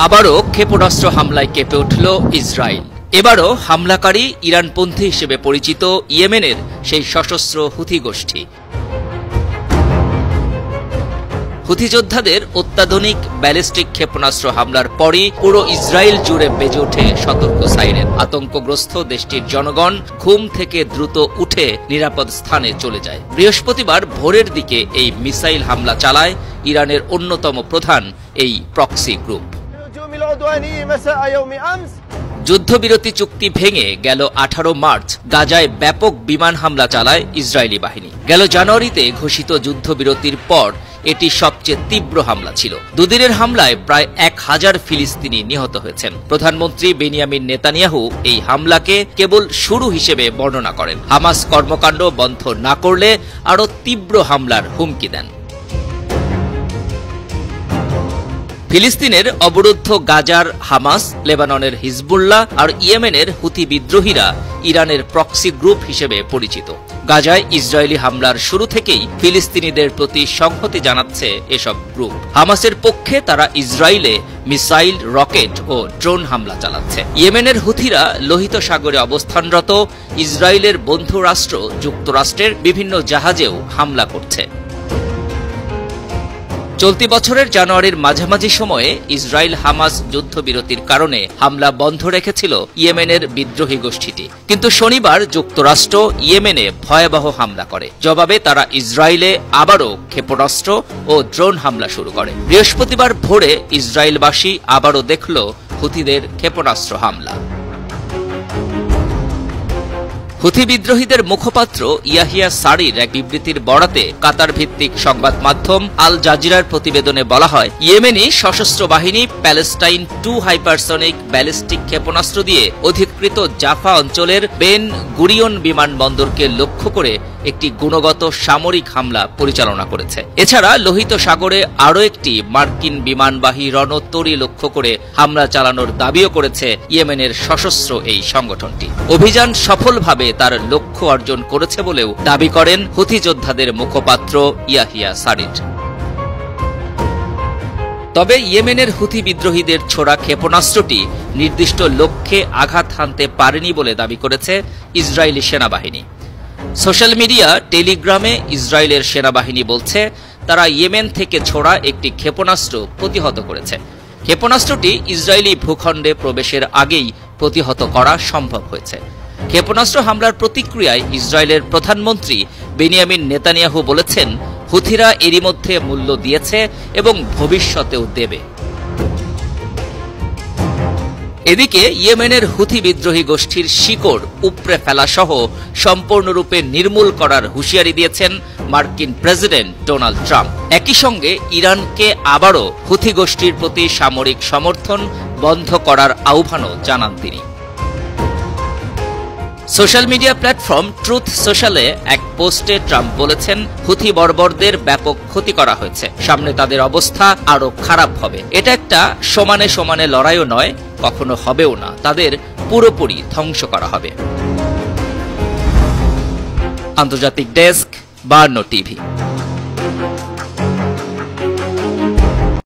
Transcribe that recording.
আবারও ক্ষেপণাস্ত্র হামলায় কেঁপে উঠল ইসরায়েল। এবারও হামলাকারী ইরানপন্থী হিসেবে পরিচিত ইয়েমেনের সেই সশস্ত্র হুথি গোষ্ঠী। হুথি যোদ্ধাদের অত্যাধুনিক ব্যালিস্টিক ক্ষেপণাস্ত্র হামলার পরই পুরো ইসরায়েল জুড়ে বেজে ওঠে সতর্ক সাইরেন। আতঙ্কগ্রস্ত দেশটির জনগণ ঘুম থেকে দ্রুত উঠে নিরাপদ স্থানে চলে যায়। বৃহস্পতিবার ভোরের দিকে এই মিসাইল হামলা চালায় ইরানের অন্যতম প্রধান এই প্রক্সি গ্রুপ। যুদ্ধবিরতি চুক্তি ভেঙে গেল 18 মার্চ গাজায় ব্যাপক বিমান হামলা চালায় ইসরায়েলি বাহিনী। গেল জানুয়ারিতে ঘোষিত যুদ্ধবিরতির পর এটি সবচেয়ে তীব্র হামলা ছিল। দুদিনের হামলায় প্রায় 1000 ফিলিস্তিনি নিহত হয়েছেন। প্রধানমন্ত্রী বেনিয়ামিন নেতানিয়াহু এই হামলাকে কেবল শুরু হিসেবে বর্ণনা করেন। হামাস কর্মকাণ্ড বন্ধ না করলে আরও তীব্র হামলার হুমকি দেন। ফিলিস্তিনের অবরুদ্ধ গাজার হামাস, লেবাননের হিজবুল্লাহ আর ইয়েমেনের হুথি বিদ্রোহীরা ইরানের প্রক্সি গ্রুপ হিসেবে পরিচিত। গাজায় ইসরায়েলি হামলার শুরু থেকেই ফিলিস্তিনিদের প্রতি সংহতি জানাচ্ছে এসব গ্রুপ। হামাসের পক্ষে তারা ইসরায়েলে মিসাইল, রকেট ও ড্রোন হামলা চালাচ্ছে। ইয়েমেনের হুথিরা লোহিত সাগরে অবস্থানরত ইসরায়েলের বন্ধু রাষ্ট্র যুক্তরাষ্ট্রের বিভিন্ন জাহাজেও হামলা করছে। চলতি বছরের জানুয়ারির মাঝামাঝি সময়ে ইসরায়েল হামাস যুদ্ধবিরতির কারণে হামলা বন্ধ রেখেছিল ইয়েমেনের বিদ্রোহী গোষ্ঠীটি। কিন্তু শনিবার যুক্তরাষ্ট্র ইয়েমেনে ভয়াবহ হামলা করে। জবাবে তারা ইসরায়েলে আবারও ক্ষেপণাস্ত্র ও ড্রোন হামলা শুরু করে। বৃহস্পতিবার ভোরে ইসরায়েলবাসী আবারও দেখল হুথিদের ক্ষেপণাস্ত্র হামলা। হুথি বিদ্রোহীদের মুখপাত্র ইয়াহিয়া সারির এক বিবৃতির বরাতে কাতার ভিত্তিক সংবাদ মাধ্যম আল জাজিরার প্রতিবেদনে বলা হয়, ইয়েমেনি সশস্ত্র বাহিনী প্যালেস্টাইন 2 হাইপারসনিক ব্যালিস্টিক ক্ষেপণাস্ত্র দিয়ে অধিকৃত জাফা অঞ্চলের বেন গুরিয়ন বিমানবন্দরকে লক্ষ্য করে একটি গুণগত সামরিক হামলা পরিচালনা করেছে। এছাড়া লোহিত সাগরে আরও একটি মার্কিন বিমানবাহী রণতরী লক্ষ্য করে হামলা চালানোর দাবিও করেছে ইয়েমেনের সশস্ত্র এই সংগঠনটি। অভিযান সফলভাবে তার লক্ষ্য অর্জন করেছে বলেও দাবি করেন হুথি যোদ্ধাদের মুখপাত্র ইয়াহিয়া সারির। তবে ইয়েমেনের হুথি বিদ্রোহীদের ছোড়া ক্ষেপণাস্ত্রটি নির্দিষ্ট লক্ষ্যে আঘাত হানতে পারেনি বলে দাবি করেছে ইসরায়েলি সেনাবাহিনী। সোশ্যাল মিডিয়া টেলিগ্রামে ইসরায়েলের সেনাবাহিনী বলছে তারা ইয়েমেন থেকে ছোড়া একটি ক্ষেপণাস্ত্র প্রতিহত করেছে। ক্ষেপণাস্ত্রটি ইসরায়েলি ভূখণ্ডে প্রবেশের আগেই প্রতিহত করা সম্ভব হয়েছে। ক্ষেপণাস্ত্র হামলার প্রতিক্রিয়ায় ইসরায়েলের প্রধানমন্ত্রী বেনিয়ামিন নেতানিয়াহু বলেছেন, হুথিরা এরই মধ্যে মূল্য দিয়েছে এবং ভবিষ্যতেও দেবে। এদিকে ইয়েমেনের হুথি বিদ্রোহী গোষ্ঠীর শিকড় উপড়ে ফেলা সহ সম্পূর্ণরূপে নির্মূল করার হুঁশিয়ারি দিয়েছেন মার্কিন প্রেসিডেন্ট ডোনাল্ড ট্রাম্প। একই সঙ্গে ইরানকে আবারও হুথি গোষ্ঠীর প্রতি সামরিক সমর্থন বন্ধ করার আহ্বানও জানান তিনি। সোশ্যাল মিডিয়া প্ল্যাটফর্ম ট্রুথ সোশ্যালে এক পোস্টে ট্রাম্প বলেছেন, হুথি বর্বরদের ব্যাপক ক্ষতি করা হয়েছে, সামনে তাদের অবস্থা আরো খারাপ হবে। এটা একটা সমানে সমানে লড়াইও নয়, কখনো হবেও না, তাদের পুরোপুরি ধ্বংস করা হবে। আন্তর্জাতিক ডেস্ক, বার্নো টিভি।